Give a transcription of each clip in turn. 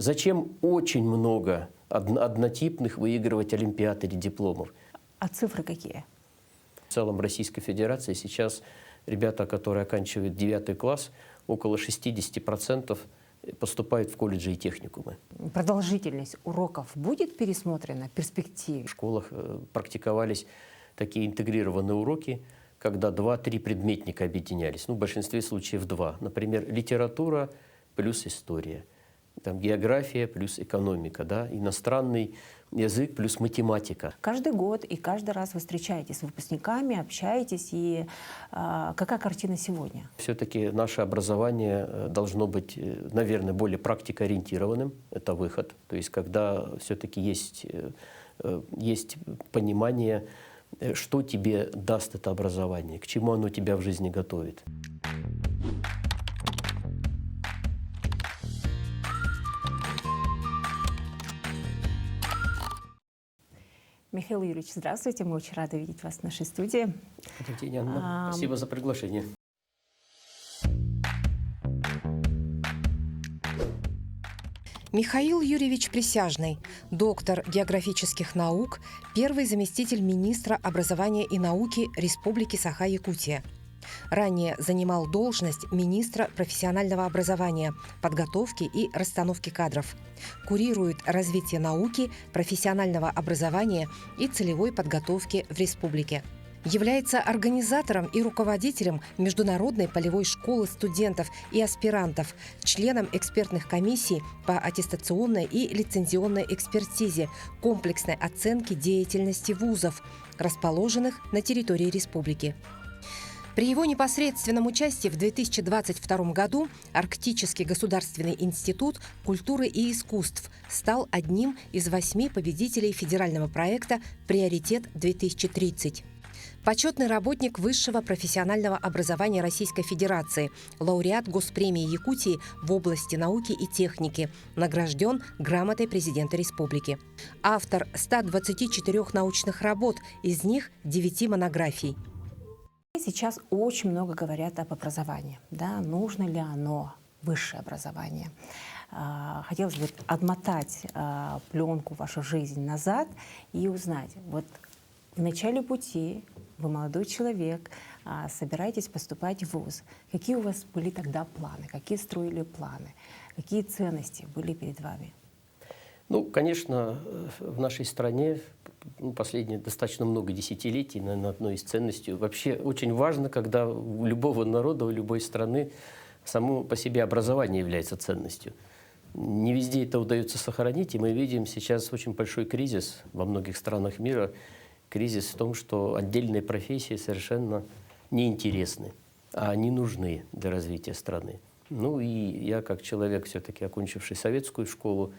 Зачем очень много однотипных выигрывать олимпиад или дипломов? А цифры какие? В целом Российской Федерации сейчас ребята, которые оканчивают 9 класс, около 60% поступают в колледжи и техникумы. Продолжительность уроков будет пересмотрена в перспективе? В школах практиковались такие интегрированные уроки, когда 2-3 предметника объединялись. Ну, в большинстве случаев 2. Например, литература плюс история. Там география плюс экономика, да, иностранный язык плюс математика. Каждый год и каждый раз вы встречаетесь с выпускниками, общаетесь. И какая картина сегодня? Все-таки наше образование должно быть, наверное, более практикоориентированным. Это выход. То есть когда все-таки есть понимание, что тебе даст это образование, к чему оно тебя в жизни готовит. Михаил Юрьевич, здравствуйте. Мы очень рады видеть вас в нашей студии. Добрый день, Анна. Спасибо за приглашение. Михаил Юрьевич Присяжный, доктор географических наук, первый заместитель министра образования и науки Республики Саха-Якутия. Ранее занимал должность министра профессионального образования, подготовки и расстановки кадров. Курирует развитие науки, профессионального образования и целевой подготовки в республике. Является организатором и руководителем Международной полевой школы студентов и аспирантов, членом экспертных комиссий по аттестационной и лицензионной экспертизе, комплексной оценке деятельности вузов, расположенных на территории республики. При его непосредственном участии в 2022 году Арктический государственный институт культуры и искусств стал одним из 8 победителей федерального проекта «Приоритет-2030». Почетный работник высшего профессионального образования Российской Федерации, лауреат Госпремии Якутии в области науки и техники, награжден грамотой президента республики. Автор 124 научных работ, из них 9 монографий. Сейчас очень много говорят об образовании. Да? Нужно ли оно, высшее образование? Хотелось бы отмотать пленку вашу жизнь назад и узнать. Вот в начале пути вы молодой человек, собираетесь поступать в вуз. Какие у вас были тогда планы? Какие строили планы? Какие ценности были перед вами? Ну, конечно, в нашей стране последние достаточно много десятилетий, наверное, одной из ценностей. Вообще очень важно, когда у любого народа, у любой страны само по себе образование является ценностью. Не везде это удается сохранить, и мы видим сейчас очень большой кризис во многих странах мира. Кризис в том, что отдельные профессии совершенно неинтересны, а они нужны для развития страны. Ну и я, как человек, все-таки окончивший советскую школу,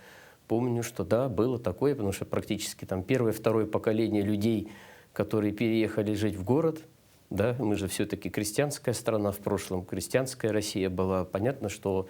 помню, что да, было такое, потому что практически там первое-второе поколение людей, которые переехали жить в город, да, мы же все-таки крестьянская страна в прошлом, крестьянская Россия была. Понятно, что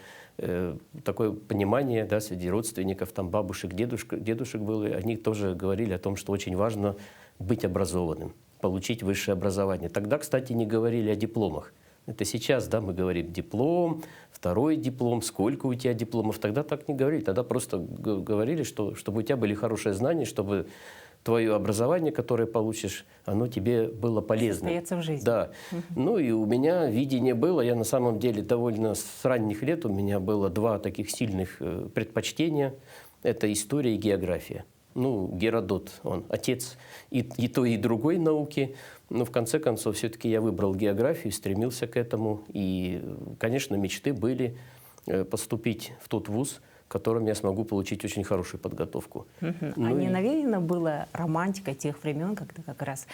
такое понимание, да, среди родственников, там, бабушек, дедушек было, они тоже говорили о том, что очень важно быть образованным, получить высшее образование. Тогда, кстати, не говорили о дипломах. Это сейчас, да, мы говорим диплом, второй диплом, сколько у тебя дипломов. Тогда так не говорили. Тогда просто говорили, что чтобы у тебя были хорошие знания, чтобы твое образование, которое получишь, оно тебе было полезно. Состояться в жизни. Да. Ну и у меня видение было. Я на самом деле довольно с ранних лет, у меня было 2 таких сильных предпочтения. Это история и география. Ну, Геродот, он отец и той, и другой науки. Но в конце концов все-таки я выбрал географию, стремился к этому. И, конечно, мечты были поступить в тот вуз, в котором я смогу получить очень хорошую подготовку. Ну, не навеяно была романтика тех времен, когда как раз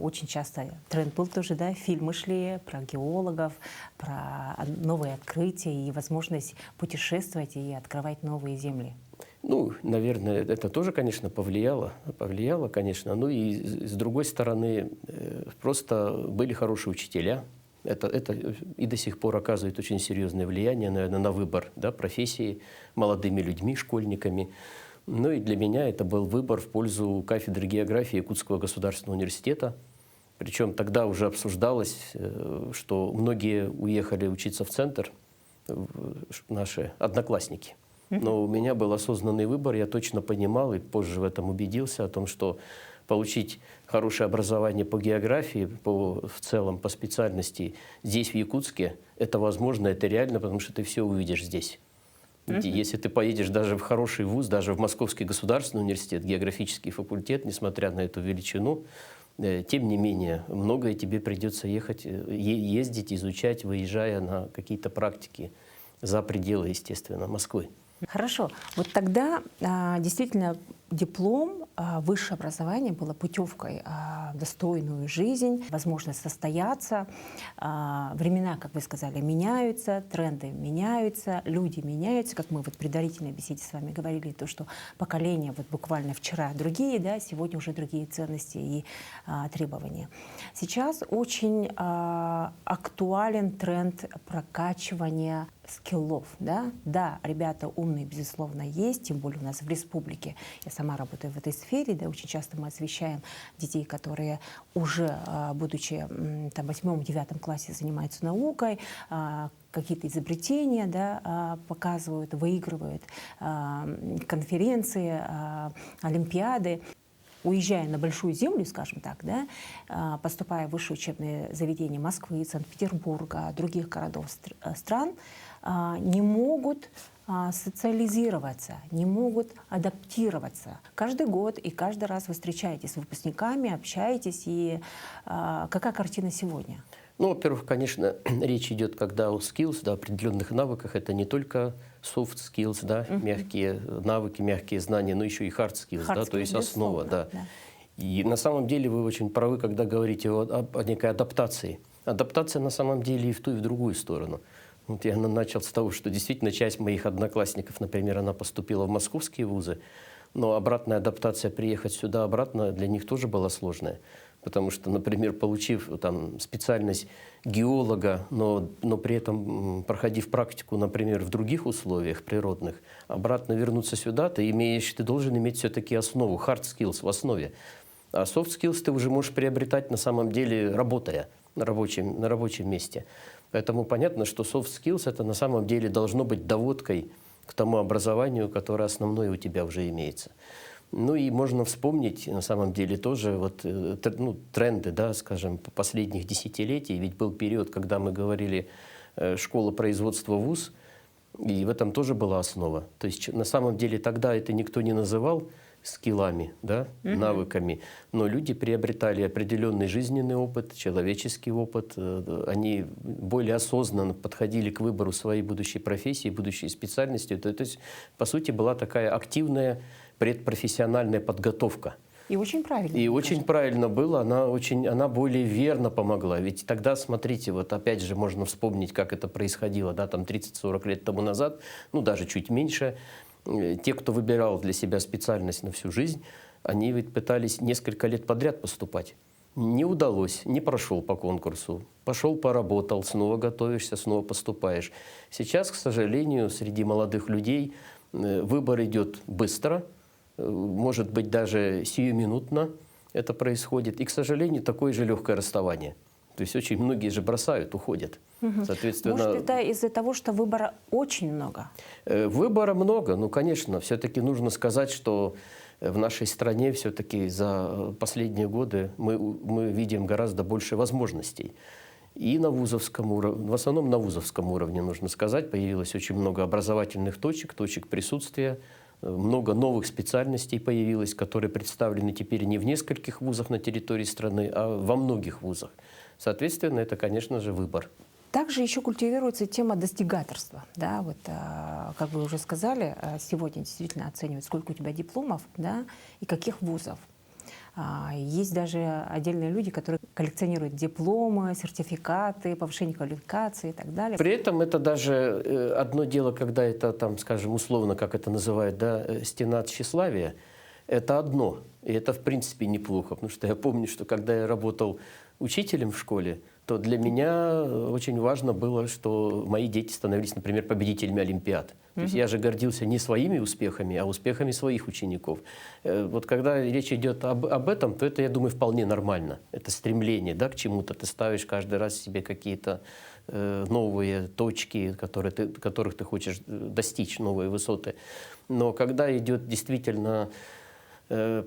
очень часто тренд был тоже, да, фильмы шли про геологов, про новые открытия и возможность путешествовать и открывать новые земли. Ну, наверное, это тоже, конечно, повлияло, конечно. Ну и с другой стороны, просто были хорошие учителя. Это и до сих пор оказывает очень серьезное влияние, наверное, на выбор, да, профессии молодыми людьми, школьниками. Ну и для меня это был выбор в пользу кафедры географии Якутского государственного университета. Причем тогда уже обсуждалось, что многие уехали учиться в центр, наши одноклассники. Но у меня был осознанный выбор, я точно понимал и позже в этом убедился, о том, что получить хорошее образование по географии, в целом по специальности здесь, в Якутске, это возможно, это реально, потому что ты все увидишь здесь. Если ты поедешь даже в хороший вуз, даже в Московский государственный университет, географический факультет, несмотря на эту величину, тем не менее, многое тебе придется ехать, ездить, изучать, выезжая на какие-то практики за пределы, естественно, Москвы. Хорошо. Вот тогда действительно диплом, высшее образование было путевкой в достойную жизнь, возможность состояться. Времена, как вы сказали, меняются, тренды меняются, люди меняются. Как мы вот в предварительной беседе с вами говорили, то, что поколения вот буквально вчера другие, да, сегодня уже другие ценности и требования. Сейчас очень актуален тренд прокачивания скиллов. Да? Да, ребята умные, безусловно, есть, тем более у нас в республике. Я сама работаю в этой сфере, да, очень часто мы освещаем детей, которые уже, будучи там, в 8-9 классе, занимаются наукой, какие-то изобретения, да, показывают, выигрывают конференции, олимпиады. Уезжая на большую землю, скажем так, да, поступая в высшие учебные заведения Москвы, Санкт-Петербурга, других городов стран, не могут социализироваться, не могут адаптироваться. Каждый год и каждый раз вы встречаетесь с выпускниками, общаетесь. И какая картина сегодня? Ну, во-первых, конечно, речь идет, когда о skills, да, определенных навыках, это не только soft skills, да, мягкие навыки, мягкие знания, но еще и hard skills, да, то есть основа. Да. И на самом деле вы очень правы, когда говорите о некой адаптации. Адаптация на самом деле и в ту, и в другую сторону. Вот я начал с того, что действительно часть моих одноклассников, например, она поступила в московские вузы, но обратная адаптация, приехать сюда обратно, для них тоже была сложная. Потому что, например, получив там, специальность геолога, но при этом проходив практику, например, в других условиях природных, обратно вернуться сюда, ты должен иметь все-таки основу, hard skills в основе. А soft skills ты уже можешь приобретать на самом деле, работая на рабочем месте. Поэтому понятно, что soft skills это на самом деле должно быть доводкой к тому образованию, которое основное у тебя уже имеется. Ну и можно вспомнить, на самом деле, тоже вот, тренды, да, скажем, последних десятилетий. Ведь был период, когда мы говорили школа производства вуз, и в этом тоже была основа. То есть на самом деле тогда это никто не называл скиллами, да, навыками, но люди приобретали определенный жизненный опыт, человеческий опыт, они более осознанно подходили к выбору своей будущей профессии, будущей специальности. То есть, по сути, была такая активная предпрофессиональная подготовка. И очень правильно. И очень правильно было, она более верно помогла. Ведь тогда, смотрите, вот опять же можно вспомнить, как это происходило, да, там 30-40 лет тому назад, ну даже чуть меньше. Те, кто выбирал для себя специальность на всю жизнь, они ведь пытались несколько лет подряд поступать. Не удалось, не прошел по конкурсу. Пошел, поработал, снова готовишься, снова поступаешь. Сейчас, к сожалению, среди молодых людей выбор идет быстро, может быть, даже сиюминутно это происходит. И, к сожалению, такое же легкое расставание. То есть очень многие же бросают, уходят. Соответственно, может, это из-за того, что выбора очень много? Выбора много, ну, конечно. Все-таки нужно сказать, что в нашей стране все-таки за последние годы мы видим гораздо больше возможностей. И на вузовском уровне, в основном на вузовском уровне, нужно сказать, появилось очень много образовательных точек присутствия, много новых специальностей появилось, которые представлены теперь не в нескольких вузах на территории страны, а во многих вузах. Соответственно, это, конечно же, выбор. Также еще культивируется тема достигаторства. Да? Вот, как вы уже сказали, сегодня действительно оценивают, сколько у тебя дипломов, да, и каких вузов. Есть даже отдельные люди, которые коллекционируют дипломы, сертификаты, повышение квалификации и так далее. При этом это даже одно дело, когда это, там, скажем, условно, как это называют, да, стена тщеславия, это одно. И это, в принципе, неплохо. Потому что я помню, что когда я работал учителем в школе, то для меня очень важно было, что мои дети становились, например, победителями Олимпиад. То есть я же гордился не своими успехами, а успехами своих учеников. Вот когда речь идет об этом, то это, я думаю, вполне нормально. Это стремление, да, к чему-то. Ты ставишь каждый раз себе какие-то новые точки, которых ты хочешь достичь, новые высоты. Но когда идет действительно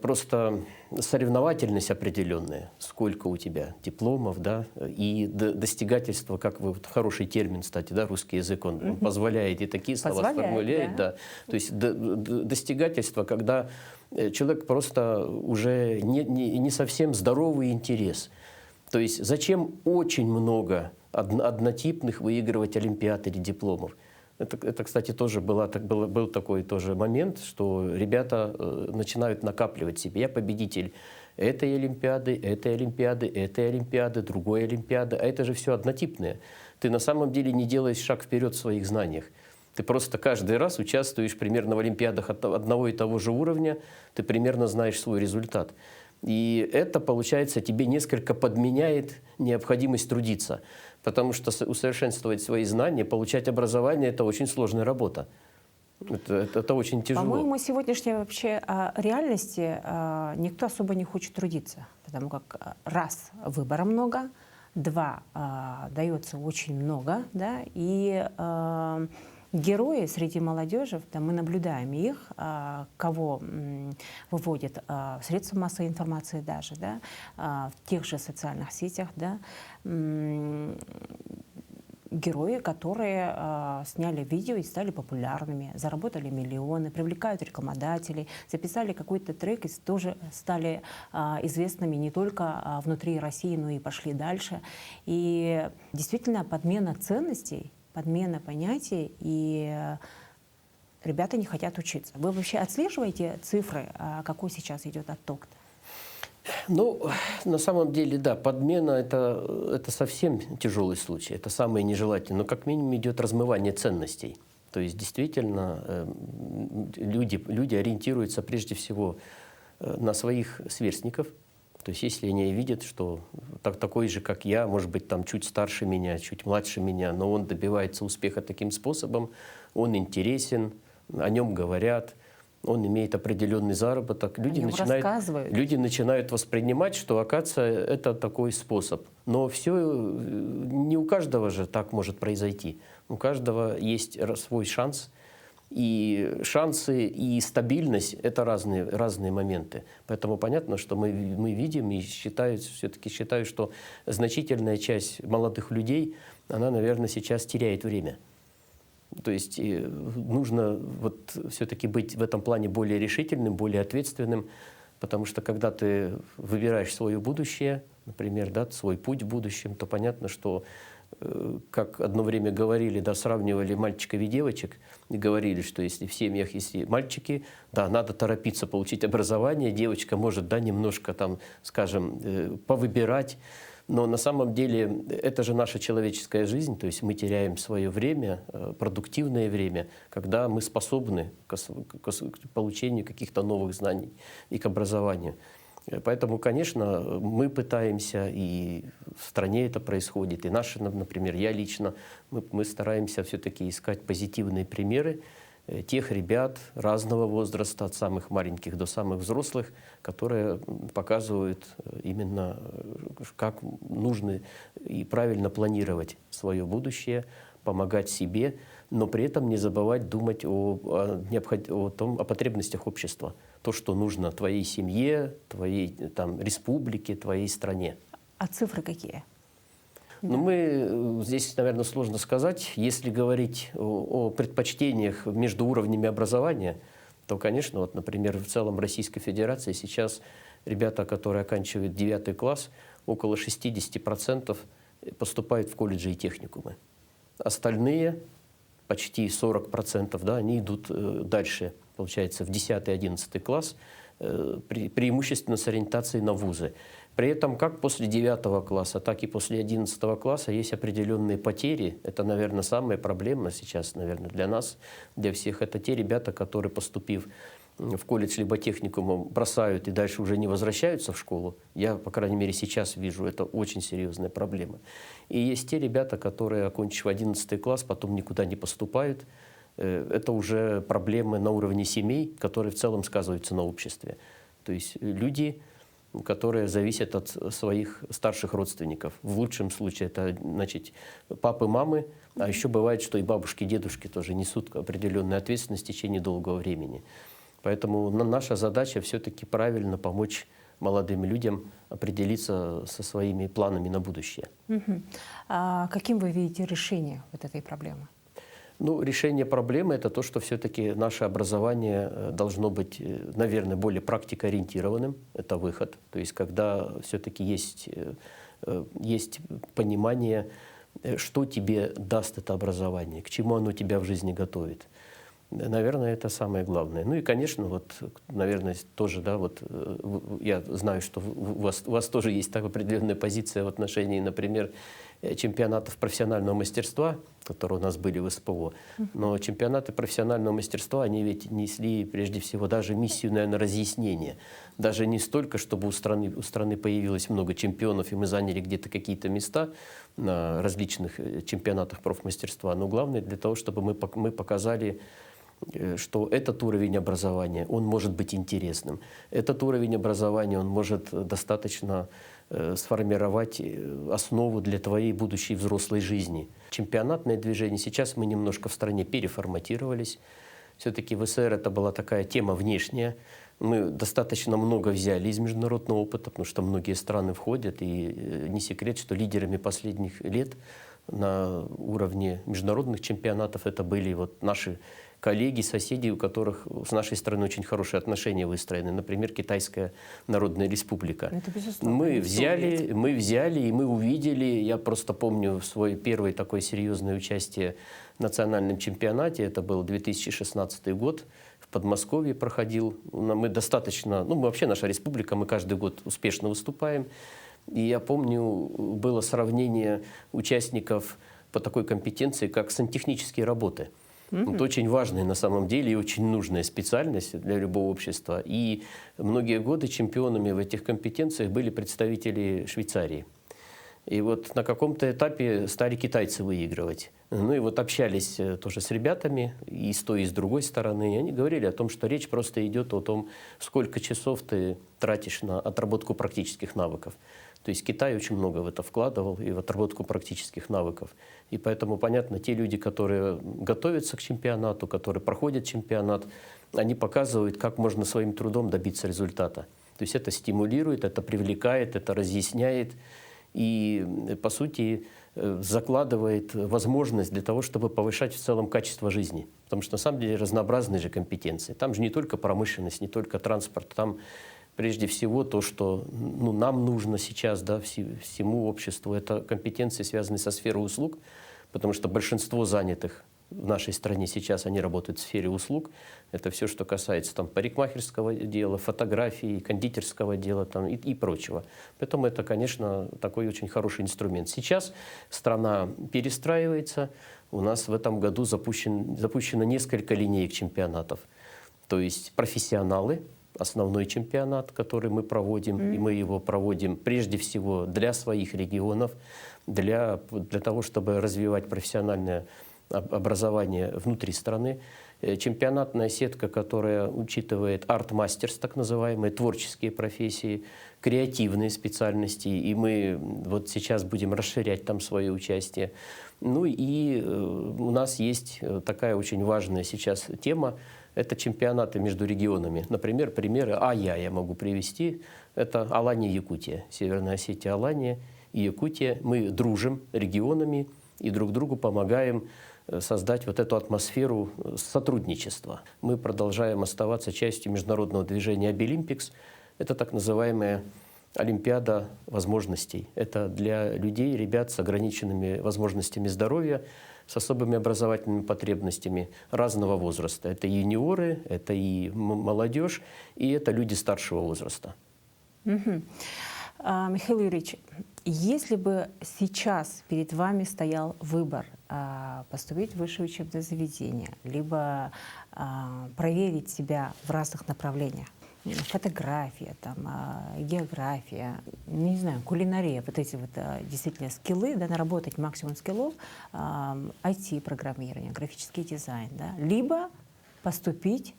просто соревновательность определенная, сколько у тебя дипломов, да, и достигательство, как вы, хороший термин, кстати, да, русский язык, он позволяет и такие слова сформулировать, да. То есть достигательство, когда человек просто уже не совсем здоровый интерес. То есть зачем очень много однотипных выигрывать олимпиад или дипломов? Это, кстати, тоже был такой тоже момент, что ребята начинают накапливать себе. Я победитель этой олимпиады, другой олимпиады. А это же все однотипное. Ты на самом деле не делаешь шаг вперед в своих знаниях. Ты просто каждый раз участвуешь примерно в олимпиадах одного и того же уровня, ты примерно знаешь свой результат. И это, получается, тебе несколько подменяет необходимость трудиться. Потому что усовершенствовать свои знания, получать образование – это очень сложная работа. Это очень тяжело. По-моему, сегодняшней вообще реальности никто особо не хочет трудиться. Потому как, раз, выбора много, два, дается очень много, да, и герои среди молодежи, да, мы наблюдаем их, кого выводят средства массовой информации даже, да, в тех же социальных сетях, да, герои, которые сняли видео и стали популярными, заработали миллионы, привлекают рекламодателей, записали какой-то трек и тоже стали известными не только внутри России, но и пошли дальше. И действительно подмена ценностей, подмена понятий, и ребята не хотят учиться. Вы вообще отслеживаете цифры, какой сейчас идет отток? Ну, на самом деле, да, подмена это совсем тяжелый случай, это самое нежелательное, но как минимум идет размывание ценностей. То есть действительно люди ориентируются прежде всего на своих сверстников. То есть если они видят, что такой же, как я, может быть, там чуть старше меня, чуть младше меня, но он добивается успеха таким способом, он интересен, о нем говорят, он имеет определенный заработок, люди начинают воспринимать, что, оказывается, это такой способ. Но все не у каждого же так может произойти. У каждого есть свой шанс. И шансы, и стабильность – это разные моменты. Поэтому понятно, что мы видим и все-таки считаю, что значительная часть молодых людей, она, наверное, сейчас теряет время. То есть нужно вот все-таки быть в этом плане более решительным, более ответственным, потому что когда ты выбираешь свое будущее, например, да, свой путь в будущем, то понятно, что как одно время говорили, да, сравнивали мальчиков и девочек, и говорили, что если в семьях есть мальчики, да, надо торопиться получить образование, девочка может, да, немножко там, скажем, повыбирать, но на самом деле это же наша человеческая жизнь, то есть мы теряем свое время, продуктивное время, когда мы способны к получению каких-то новых знаний и к образованию. Поэтому, конечно, мы пытаемся, и в стране это происходит, и наши, например, я лично, мы стараемся все-таки искать позитивные примеры тех ребят разного возраста, от самых маленьких до самых взрослых, которые показывают именно, как нужно и правильно планировать свое будущее, помогать себе, но при этом не забывать думать о потребностях общества. То, что нужно твоей семье, твоей там, республике, твоей стране. А цифры какие? Ну, здесь, наверное, сложно сказать. Если говорить о предпочтениях между уровнями образования, то, конечно, вот, например, в целом Российской Федерации сейчас ребята, которые оканчивают 9 класс, около 60% поступают в колледжи и техникумы. Остальные, почти 40%, да, они идут дальше, получается, в 10-11 класс, преимущественно с ориентацией на вузы. При этом как после 9 класса, так и после 11 класса есть определенные потери. Это, наверное, самая проблема сейчас, наверное, для нас, для всех. Это те ребята, которые, поступив в колледж либо техникум бросают и дальше уже не возвращаются в школу. Я, по крайней мере, сейчас вижу, это очень серьезная проблема. И есть те ребята, которые, окончив 11 класс, потом никуда не поступают. Это уже проблемы на уровне семей, которые в целом сказываются на обществе. То есть люди, которые зависят от своих старших родственников. В лучшем случае это, значит, папы, мамы, а еще бывает, что и бабушки, дедушки тоже несут определенную ответственность в течение долгого времени. Поэтому наша задача все-таки правильно помочь молодым людям определиться со своими планами на будущее. А каким вы видите решение вот этой проблемы? Ну, решение проблемы – это то, что все-таки наше образование должно быть, наверное, более практикоориентированным. Это выход. То есть, когда все-таки есть понимание, что тебе даст это образование, к чему оно тебя в жизни готовит. Наверное, это самое главное. Ну и, конечно, вот, наверное, тоже, да, вот я знаю, что у вас тоже есть такая определенная позиция в отношении, например, чемпионатов профессионального мастерства, которые у нас были в СПО. Но чемпионаты профессионального мастерства, они ведь несли прежде всего даже миссию, наверное, разъяснения. Даже не столько, чтобы у страны появилось много чемпионов, и мы заняли где-то какие-то места на различных чемпионатах профмастерства, но главное для того, чтобы мы показали, что этот уровень образования, он может быть интересным. Этот уровень образования, он может достаточно сформировать основу для твоей будущей взрослой жизни. Чемпионатное движение, сейчас мы немножко в стране переформатировались. Все-таки в СССР это была такая тема внешняя. Мы достаточно много взяли из международного опыта, потому что многие страны входят, и не секрет, что лидерами последних лет на уровне международных чемпионатов это были вот наши коллеги, соседи, у которых с нашей страной очень хорошие отношения выстроены. Например, Китайская Народная Республика. Мы взяли, и мы увидели, я просто помню свое первое такое серьезное участие в национальном чемпионате, это был 2016 год, в Подмосковье проходил. Мы достаточно, ну вообще наша республика, мы каждый год успешно выступаем. И я помню, было сравнение участников по такой компетенции, как сантехнические работы. Это очень важная на самом деле и очень нужная специальность для любого общества. И многие годы чемпионами в этих компетенциях были представители Швейцарии. И вот на каком-то этапе стали китайцы выигрывать. Ну и вот общались тоже с ребятами и с той, и с другой стороны. И они говорили о том, что речь просто идет о том, сколько часов ты тратишь на отработку практических навыков. То есть Китай очень много в это вкладывал и в отработку практических навыков. И поэтому, понятно, те люди, которые готовятся к чемпионату, которые проходят чемпионат, они показывают, как можно своим трудом добиться результата. То есть это стимулирует, это привлекает, это разъясняет и, по сути, закладывает возможность для того, чтобы повышать в целом качество жизни. Потому что, на самом деле, разнообразные же компетенции. Там же не только промышленность, не только транспорт, там прежде всего то, что нам нужно сейчас, да, всему обществу, это компетенции, связанные со сферой услуг, потому что большинство занятых в нашей стране сейчас, они работают в сфере услуг. Это все, что касается там, парикмахерского дела, фотографии, кондитерского дела там, и прочего. Поэтому это, конечно, такой очень хороший инструмент. Сейчас страна перестраивается. У нас в этом году запущено несколько линеек чемпионатов. То есть профессионалы, основной чемпионат, который мы проводим, и мы его проводим прежде всего для своих регионов, для того, чтобы развивать профессиональное образование внутри страны. Чемпионатная сетка, которая учитывает арт-мастерс, так называемые, творческие профессии, креативные специальности, и мы вот сейчас будем расширять там свое участие. Ну и у нас есть такая очень важная сейчас тема, это чемпионаты между регионами. Например, примеры я могу привести. Это Алания, Якутия, Северная Осетия, Алания и Якутия. Мы дружим регионами и друг другу помогаем создать вот эту атмосферу сотрудничества. Мы продолжаем оставаться частью международного движения Обилимпикс. Это так называемая Олимпиада возможностей. Это для людей, ребят с ограниченными возможностями здоровья, с особыми образовательными потребностями разного возраста. Это и юниоры, это и молодежь, и это люди старшего возраста. Михаил Юрьевич, Если бы сейчас перед вами стоял выбор поступить в высшее учебное заведение, либо проверить себя в разных направлениях, фотография, там, география, не знаю, кулинария, вот эти вот действительно скиллы, да, наработать максимум скиллов, IT-программирование, графический дизайн, да, либо поступить,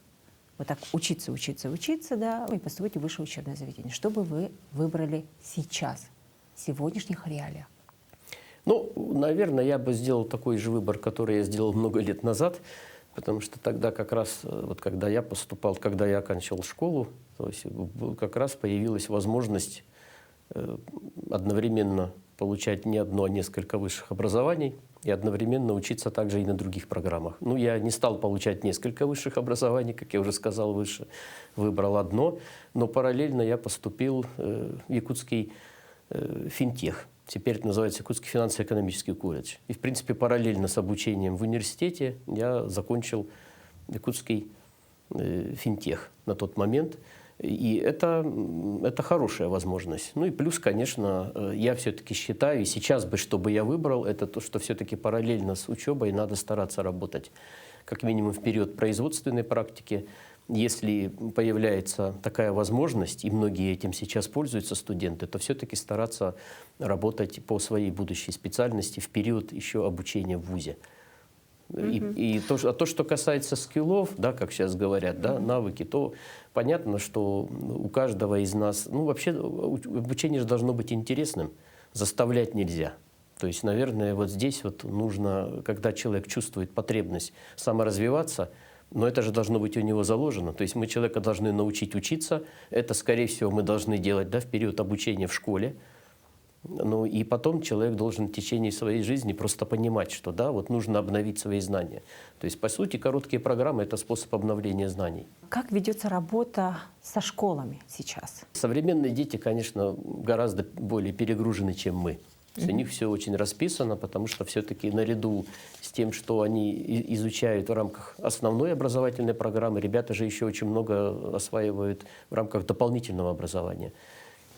вот так учиться, да, и поступить в высшее учебное заведение. Что бы вы выбрали сейчас, в сегодняшних реалиях? Ну, наверное, я бы сделал такой же выбор, который я сделал много лет назад, потому что тогда как раз, вот когда я поступал, когда я оканчивал школу, то есть как раз появилась возможность одновременно получать не одно, а несколько высших образований и одновременно учиться также и на других программах. Ну, я не стал получать несколько высших образований, как я уже сказал выше, выбрал одно, но параллельно я поступил в Якутский финтех. Теперь это называется Якутский финансово-экономический колледж. И, в принципе, параллельно с обучением в университете я закончил Якутский финтех на тот момент. И это хорошая возможность. Ну и плюс, конечно, я все-таки считаю, и сейчас бы, что бы я выбрал, это то, что все-таки параллельно с учебой надо стараться работать как минимум в период производственной практики. Если появляется такая возможность, и многие этим сейчас пользуются студенты, то все-таки стараться работать по своей будущей специальности в период еще обучения в вузе. И то, что касается скиллов, да, как сейчас говорят, да, навыки, то понятно, что у каждого из нас, ну вообще обучение же должно быть интересным, заставлять нельзя. То есть, наверное, вот здесь вот нужно, когда человек чувствует потребность саморазвиваться, но это же должно быть у него заложено. То есть мы человека должны научить учиться. Это, скорее всего, мы должны делать, да, в период обучения в школе. Ну и потом человек должен в течение своей жизни просто понимать, что да, вот нужно обновить свои знания. То есть, по сути, короткие программы – это способ обновления знаний. Как ведется работа со школами сейчас? Современные дети, конечно, гораздо более перегружены, чем мы. У них все очень расписано, потому что все-таки наряду с тем, что они изучают в рамках основной образовательной программы, ребята же еще очень много осваивают в рамках дополнительного образования.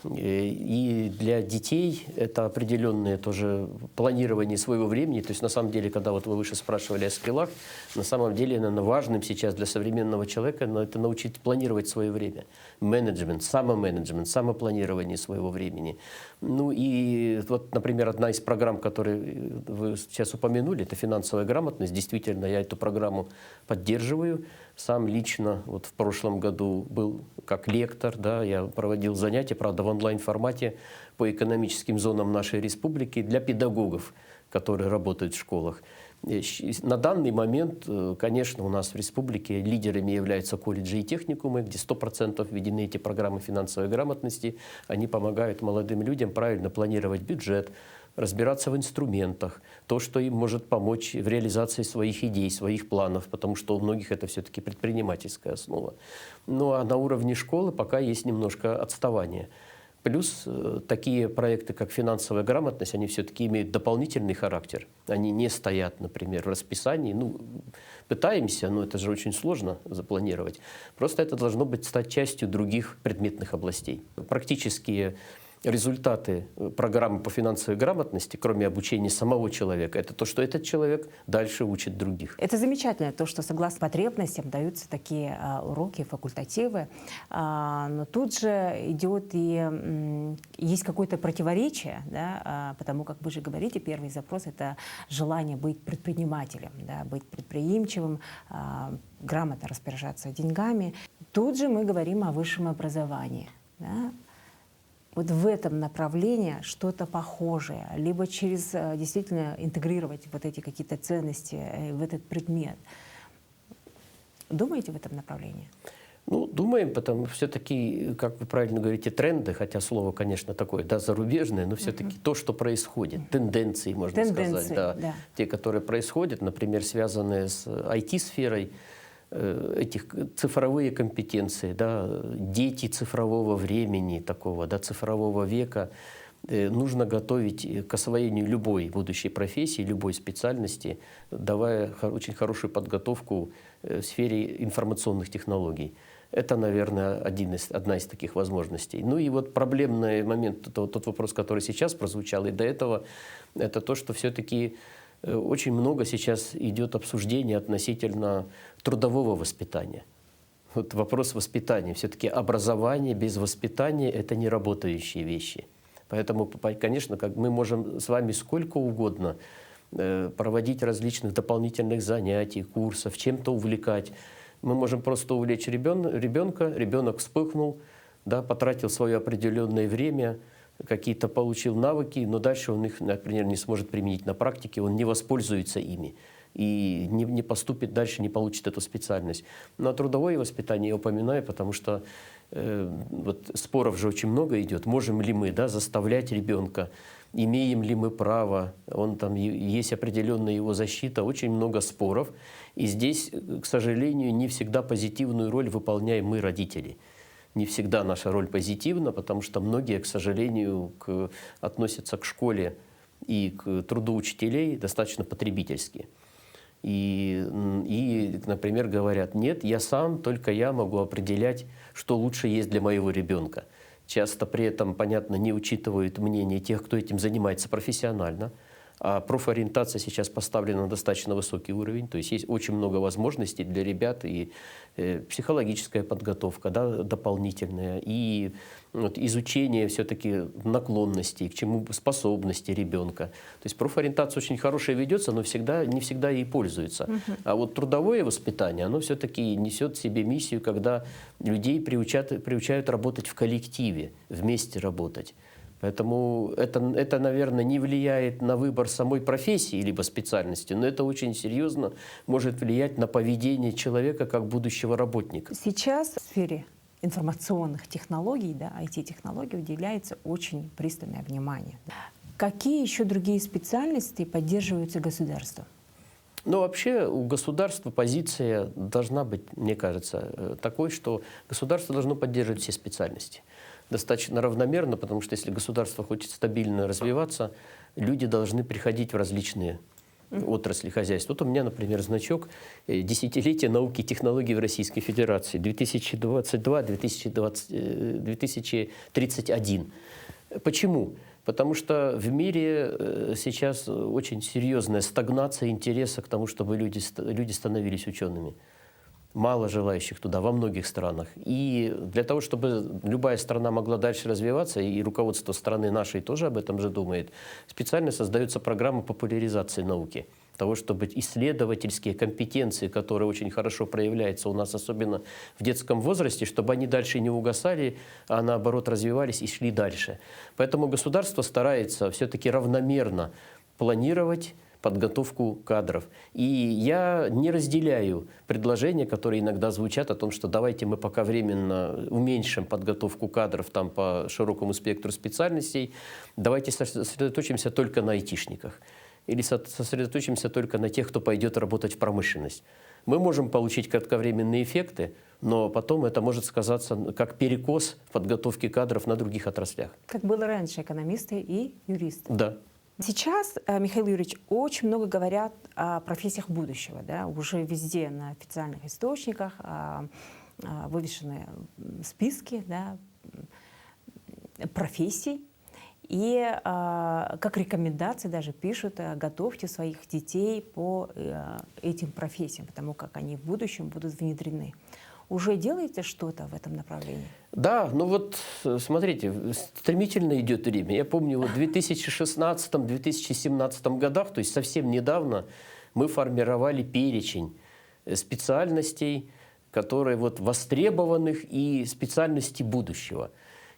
И для детей это определенное тоже планирование своего времени. То есть на самом деле, когда вот вы выше спрашивали о скиллах, на самом деле, наверное, важным сейчас для современного человека это научить планировать свое время. Менеджмент, самопланирование своего времени. Ну и вот, например, одна из программ, которую вы сейчас упомянули, это финансовая грамотность. Действительно, я эту программу поддерживаю. Сам лично вот в прошлом году был как лектор, да, я проводил занятия, правда, в онлайн-формате по экономическим зонам нашей республики для педагогов, которые работают в школах. На данный момент, конечно, у нас в республике лидерами являются колледжи и техникумы, где 100% введены эти программы финансовой грамотности. Они помогают молодым людям правильно планировать бюджет, разбираться в инструментах, то, что им может помочь в реализации своих идей, своих планов, потому что у многих это все-таки предпринимательская основа. Ну а на уровне школы пока есть немножко отставание. Плюс такие проекты, как финансовая грамотность, они все-таки имеют дополнительный характер. Они не стоят, например, в расписании. Ну, пытаемся, но это же очень сложно запланировать. Просто это должно быть стать частью других предметных областей. Практические результаты программы по финансовой грамотности, кроме обучения самого человека, это то, что этот человек дальше учит других. Это замечательно, то, что согласно потребностям даются такие уроки, факультативы. Но тут же идет и есть какое-то противоречие, да, потому как вы же говорите, первый запрос — это желание быть предпринимателем, да, быть предприимчивым, грамотно распоряжаться деньгами. Тут же мы говорим о высшем образовании. Да. Вот в этом направлении что-то похожее, либо через действительно интегрировать вот эти какие-то ценности в этот предмет. Думаете в этом направлении? Ну, думаем, потому что все-таки, как вы правильно говорите, тренды, хотя слово, конечно, такое, да, зарубежное, но все-таки то, что происходит, тенденции, можно сказать, да, те, которые происходят, например, связанные с IT-сферой, этих цифровые компетенции, да, дети цифрового времени, такого, да, цифрового века, нужно готовить к освоению любой будущей профессии, любой специальности, давая очень хорошую подготовку в сфере информационных технологий. Это, наверное, одна из таких возможностей. Ну и вот проблемный момент, тот вопрос, который сейчас прозвучал, и до этого, это то, что все-таки очень много сейчас идет обсуждений относительно трудового воспитания. Вот вопрос воспитания. Все-таки образование без воспитания – это не работающие вещи. Поэтому, конечно, как мы можем с вами сколько угодно проводить различных дополнительных занятий, курсов, чем-то увлекать. Мы можем просто увлечь ребенка, ребенок вспыхнул, да, потратил свое определенное время, какие-то получил навыки, но дальше он их, например, не сможет применить на практике, он не воспользуется ими и не поступит дальше, не получит эту специальность. Но трудовое воспитание я упоминаю, потому что вот споров же очень много идет. Можем ли мы, да, заставлять ребенка, имеем ли мы право, есть определенная его защита, очень много споров. И здесь, к сожалению, не всегда позитивную роль выполняем мы, родители. Не всегда наша роль позитивна, потому что многие, к сожалению, относятся к школе и к труду учителей достаточно потребительски. И, например, говорят, нет, только я могу определять, что лучше есть для моего ребенка. Часто при этом, понятно, не учитывают мнение тех, кто этим занимается профессионально. А профориентация сейчас поставлена на достаточно высокий уровень, то есть очень много возможностей для ребят, и психологическая подготовка, да, дополнительная, и вот, изучение все-таки наклонностей, к чему способности ребенка. То есть профориентация очень хорошая ведется, но не всегда ей пользуется. А вот трудовое воспитание, оно все-таки несет в себе миссию, когда людей приучают работать в коллективе, вместе работать. Поэтому это, наверное, не влияет на выбор самой профессии либо специальности, но это очень серьезно может влиять на поведение человека как будущего работника. Сейчас в сфере информационных технологий, да, IT-технологий уделяется очень пристальное внимание. Какие еще другие специальности поддерживаются государством? Ну, вообще у государства позиция должна быть, мне кажется, такой, что государство должно поддерживать все специальности. Достаточно равномерно, потому что если государство хочет стабильно развиваться, люди должны приходить в различные отрасли хозяйства. Вот у меня, например, значок «Десятилетие науки и технологий в Российской Федерации 2022-2031». Почему? Потому что в мире сейчас очень серьезная стагнация интереса к тому, чтобы люди становились учеными. Мало желающих туда во многих странах. И для того, чтобы любая страна могла дальше развиваться, и руководство страны нашей тоже об этом же думает, специально создается программа популяризации науки. Того, чтобы исследовательские компетенции, которые очень хорошо проявляются у нас, особенно в детском возрасте, чтобы они дальше не угасали, а наоборот развивались и шли дальше. Поэтому государство старается все-таки равномерно планировать подготовку кадров. И я не разделяю предложения, которые иногда звучат о том, что давайте мы пока временно уменьшим подготовку кадров там, по широкому спектру специальностей, давайте сосредоточимся только на айтишниках или сосредоточимся только на тех, кто пойдет работать в промышленность. Мы можем получить кратковременные эффекты, но потом это может сказаться как перекос в подготовке кадров на других отраслях. Как было раньше, экономисты и юристы. Да. Сейчас, Михаил Юрьевич, очень много говорят о профессиях будущего. Да? Уже везде на официальных источниках вывешены списки, да, профессий. И как рекомендации даже пишут: готовьте своих детей по этим профессиям, потому как они в будущем будут внедрены. Уже делаете что-то в этом направлении? Да, ну вот смотрите, стремительно идет время. Я помню, вот в 2016-2017 годах, то есть совсем недавно, мы формировали перечень специальностей, которые вот востребованных и специальностей будущего.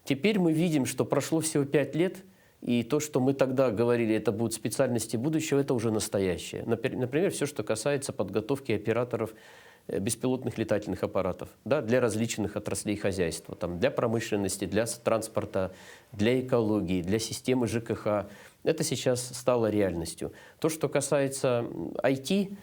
Теперь мы видим, что прошло всего 5 лет, и то, что мы тогда говорили, это будут специальности будущего, это уже настоящее. Например, все, что касается подготовки операторов беспилотных летательных аппаратов, да, для различных отраслей хозяйства, там, для промышленности, для транспорта, для экологии, для системы ЖКХ. Это сейчас стало реальностью. То, что касается IT,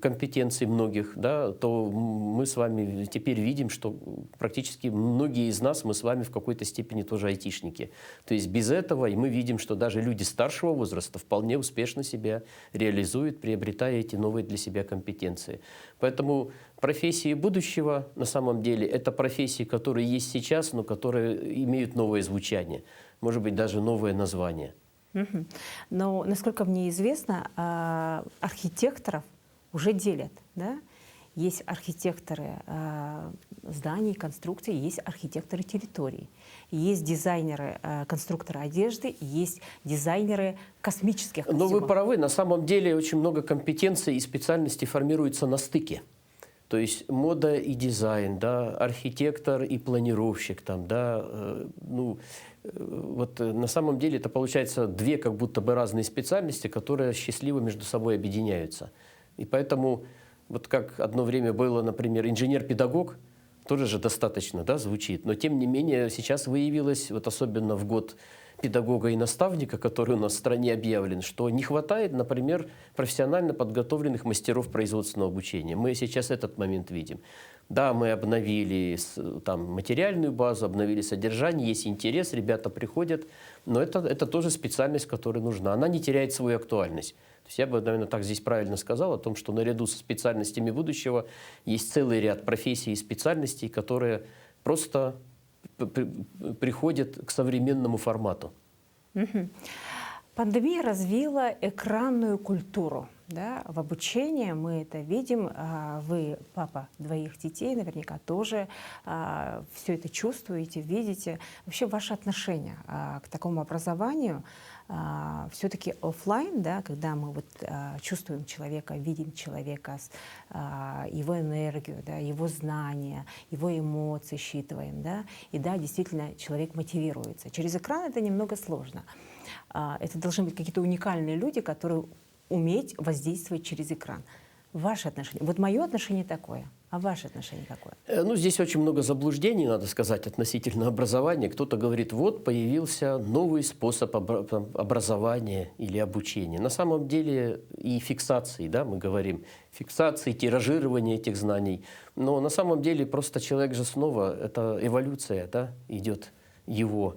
компетенций многих, да, то мы с вами теперь видим, что практически многие из нас, мы с вами в какой-то степени тоже айтишники. То есть без этого и мы видим, что даже люди старшего возраста вполне успешно себя реализуют, приобретая эти новые для себя компетенции. Поэтому профессии будущего, на самом деле, это профессии, которые есть сейчас, но которые имеют новое звучание, может быть, даже новое название. Но, насколько мне известно, архитекторов уже делят. Да? Есть архитекторы зданий, конструкций, есть архитекторы территорий. Есть дизайнеры, конструкторы одежды, есть дизайнеры космических костюмов. Но вы правы, на самом деле очень много компетенций и специальностей формируется на стыке. То есть мода и дизайн, да, архитектор и планировщик, там, да, вот на самом деле это получается две как будто бы разные специальности, которые счастливо между собой объединяются. И поэтому, вот как одно время было, например, инженер-педагог, тоже же достаточно, да, звучит, но тем не менее сейчас выявилось, вот особенно в год педагога и наставника, который у нас в стране объявлен, что не хватает, например, профессионально подготовленных мастеров производственного обучения. Мы сейчас этот момент видим. Да, мы обновили там материальную базу, обновили содержание, есть интерес, ребята приходят, но это тоже специальность, которая нужна. Она не теряет свою актуальность. То есть я бы, наверное, так здесь правильно сказал о том, что наряду со специальностями будущего есть целый ряд профессий и специальностей, которые просто приходят к современному формату. Пандемия развила экранную культуру. Да, в обучении мы это видим. Вы, папа двоих детей, наверняка тоже все это чувствуете, видите. Вообще ваше отношение к такому образованию, все-таки офлайн, да, когда мы вот, чувствуем человека, видим человека, его энергию, да, его знания, его эмоции считываем. Да, и да, действительно, человек мотивируется. Через экран это немного сложно. Это должны быть какие-то уникальные люди, которые уметь воздействовать через экран. Ваше отношение. Вот мое отношение такое, а ваше отношение какое? Ну, здесь очень много заблуждений, надо сказать, относительно образования. Кто-то говорит, вот появился новый способ образования или обучения. На самом деле и фиксации, да, мы говорим, фиксации, тиражирование этих знаний. Но на самом деле просто человек же снова, это эволюция, да, идет его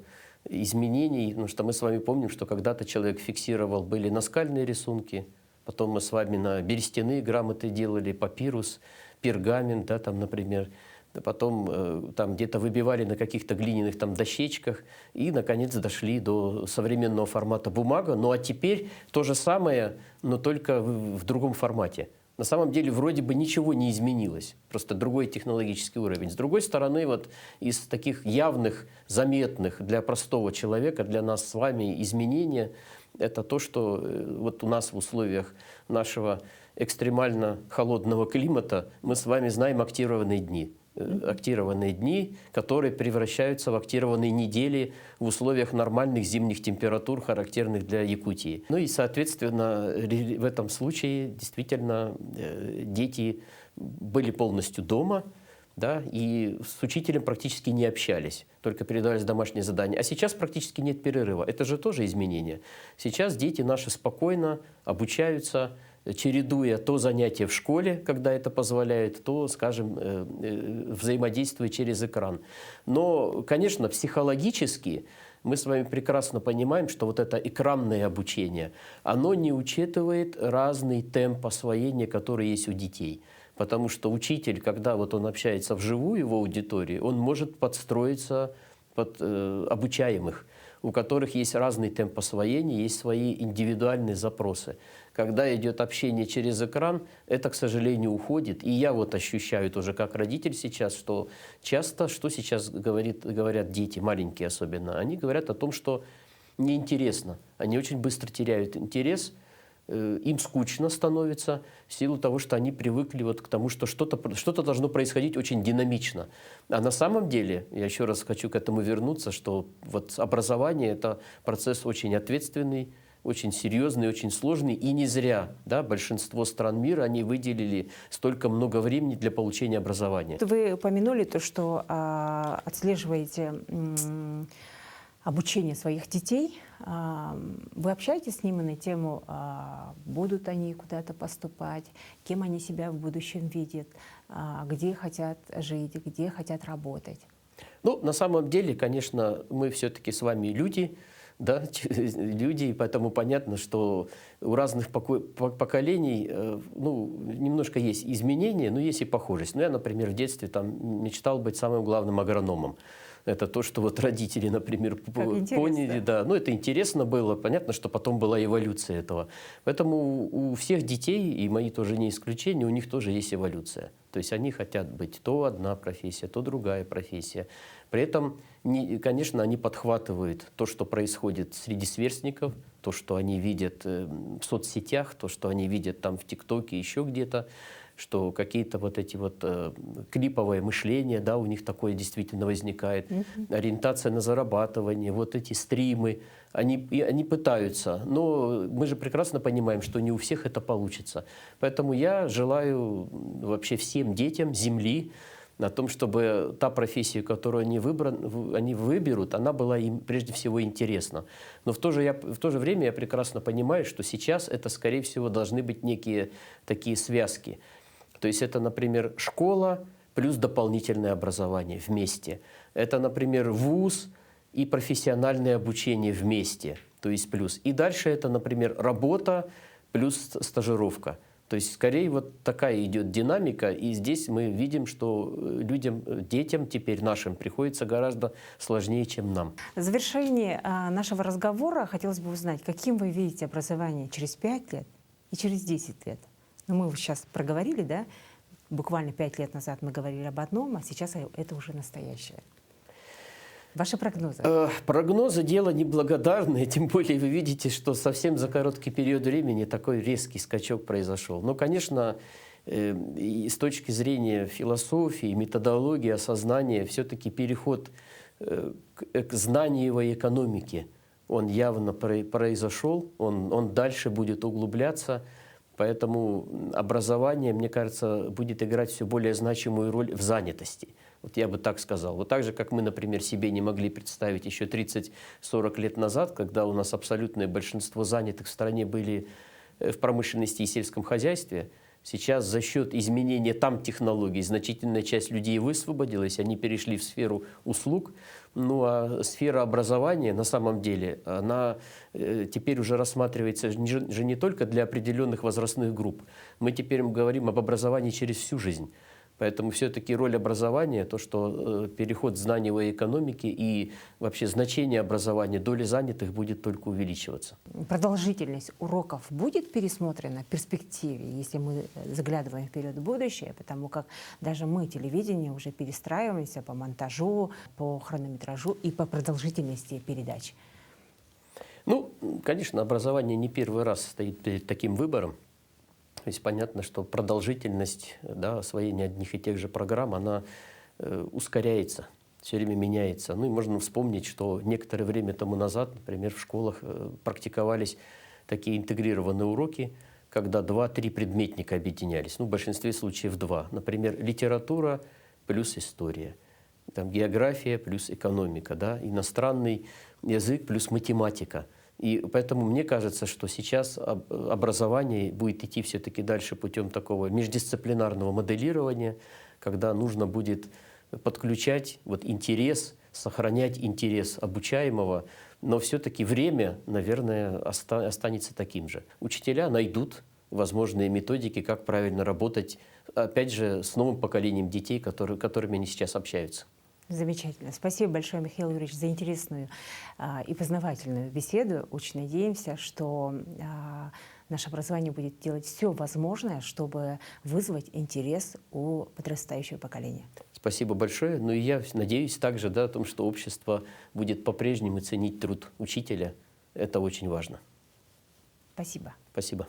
изменений, потому что мы с вами помним, что когда-то человек фиксировал, были наскальные рисунки, потом мы с вами на берестяные грамоты делали, папирус, пергамент, да, там, например, потом там где-то выбивали на каких-то глиняных там дощечках и, наконец, дошли до современного формата бумага. Ну а теперь то же самое, но только в другом формате. На самом деле вроде бы ничего не изменилось, просто другой технологический уровень. С другой стороны, вот из таких явных, заметных для простого человека, для нас с вами изменения, это то, что вот у нас в условиях нашего экстремально холодного климата мы с вами знаем актированные дни. Актированные дни, которые превращаются в актированные недели в условиях нормальных зимних температур, характерных для Якутии. Ну и, соответственно, в этом случае действительно дети были полностью дома, да, и с учителем практически не общались, только передавались домашние задания. А сейчас практически нет перерыва. Это же тоже изменение. Сейчас дети наши спокойно обучаются, чередуя то занятия в школе, когда это позволяет, то, скажем, взаимодействуя через экран. Но, конечно, психологически мы с вами прекрасно понимаем, что вот это экранное обучение, оно не учитывает разный темп освоения, который есть у детей. Потому что учитель, когда вот он общается вживую в аудитории, он может подстроиться под обучаемых, у которых есть разный темп освоения, есть свои индивидуальные запросы. Когда идет общение через экран, это, к сожалению, уходит. И я вот ощущаю тоже как родитель сейчас, что часто, что сейчас говорят дети, маленькие особенно, они говорят о том, что неинтересно. Они очень быстро теряют интерес, им скучно становится в силу того, что они привыкли вот к тому, что что-то должно происходить очень динамично. А на самом деле, я еще раз хочу к этому вернуться, что вот образование – это процесс очень ответственный, очень серьезный, очень сложный. И не зря, да, большинство стран мира, они выделили столько много времени для получения образования. Вы упомянули то, что отслеживаете обучения своих детей. Вы общаетесь с ними на тему, будут они куда-то поступать, кем они себя в будущем видят, где хотят жить, где хотят работать? Ну, на самом деле, конечно, мы все-таки с вами люди, да, люди, и поэтому понятно, что у разных поколений, ну, немножко есть изменения, но есть и похожесть. Ну, я, например, в детстве там мечтал быть самым главным агрономом. Это то, что вот родители, например, поняли. Да. Ну, это интересно было. Понятно, что потом была эволюция этого. Поэтому у всех детей, и мои тоже не исключение, у них тоже есть эволюция. То есть они хотят быть то одна профессия, то другая профессия. При этом, конечно, они подхватывают то, что происходит среди сверстников, то, что они видят в соцсетях, то, что они видят там в ТикТоке, еще где-то, что какие-то вот эти вот клиповое мышление, да, у них такое действительно возникает, ориентация на зарабатывание, вот эти стримы, они пытаются, но мы же прекрасно понимаем, что не у всех это получится. Поэтому я желаю вообще всем детям Земли на том, чтобы та профессия, которую они выберут, она была им прежде всего интересна. Но в то же время я прекрасно понимаю, что сейчас это, скорее всего, должны быть некие такие связки. То есть это, например, школа плюс дополнительное образование вместе. Это, например, вуз и профессиональное обучение вместе, то есть плюс. И дальше это, например, работа плюс стажировка. То есть скорее вот такая идет динамика, и здесь мы видим, что людям, детям теперь нашим приходится гораздо сложнее, чем нам. В завершении нашего разговора хотелось бы узнать, каким вы видите образование через 5 лет и через 10 лет? Ну, мы сейчас проговорили, да? Буквально 5 лет назад мы говорили об одном, а сейчас это уже настоящее. Ваши прогнозы? Прогнозы – дело неблагодарное, тем более вы видите, что совсем за короткий период времени такой резкий скачок произошел. Но, конечно, и с точки зрения философии, методологии, осознания, все-таки переход к знаниевой экономике, он явно произошел, он дальше будет углубляться. Поэтому образование, мне кажется, будет играть все более значимую роль в занятости. Вот я бы так сказал. Вот так же, как мы, например, себе не могли представить еще 30-40 лет назад, когда у нас абсолютное большинство занятых в стране были в промышленности и сельском хозяйстве, сейчас за счет изменения там технологий значительная часть людей высвободилась, они перешли в сферу услуг. Ну а сфера образования на самом деле, она теперь уже рассматривается же не только для определенных возрастных групп. Мы теперь говорим об образовании через всю жизнь. Поэтому все-таки роль образования, то, что переход знаниевой экономики и вообще значение образования, доля занятых будет только увеличиваться. Продолжительность уроков будет пересмотрена в перспективе, если мы заглядываем вперед в будущее, потому как даже мы, телевидение, уже перестраиваемся по монтажу, по хронометражу и по продолжительности передач. Ну, конечно, образование не первый раз стоит перед таким выбором. То есть понятно, что продолжительность, да, освоения одних и тех же программ, она ускоряется, все время меняется. Ну и можно вспомнить, что некоторое время тому назад, например, в школах практиковались такие интегрированные уроки, когда 2-3 предметника объединялись. Ну, в большинстве случаев 2. Например, литература плюс история, там, география плюс экономика, да, иностранный язык плюс математика. И поэтому мне кажется, что сейчас образование будет идти все-таки дальше путем такого междисциплинарного моделирования, когда нужно будет подключать вот интерес, сохранять интерес обучаемого, но все-таки время, наверное, останется таким же. Учителя найдут возможные методики, как правильно работать, опять же, с новым поколением детей, которыми они сейчас общаются. Замечательно. Спасибо большое, Михаил Юрьевич, за интересную и познавательную беседу. Очень надеемся, что наше образование будет делать все возможное, чтобы вызвать интерес у подрастающего поколения. Спасибо большое. Ну и я надеюсь также, да, о том, что общество будет по-прежнему ценить труд учителя. Это очень важно. Спасибо. Спасибо.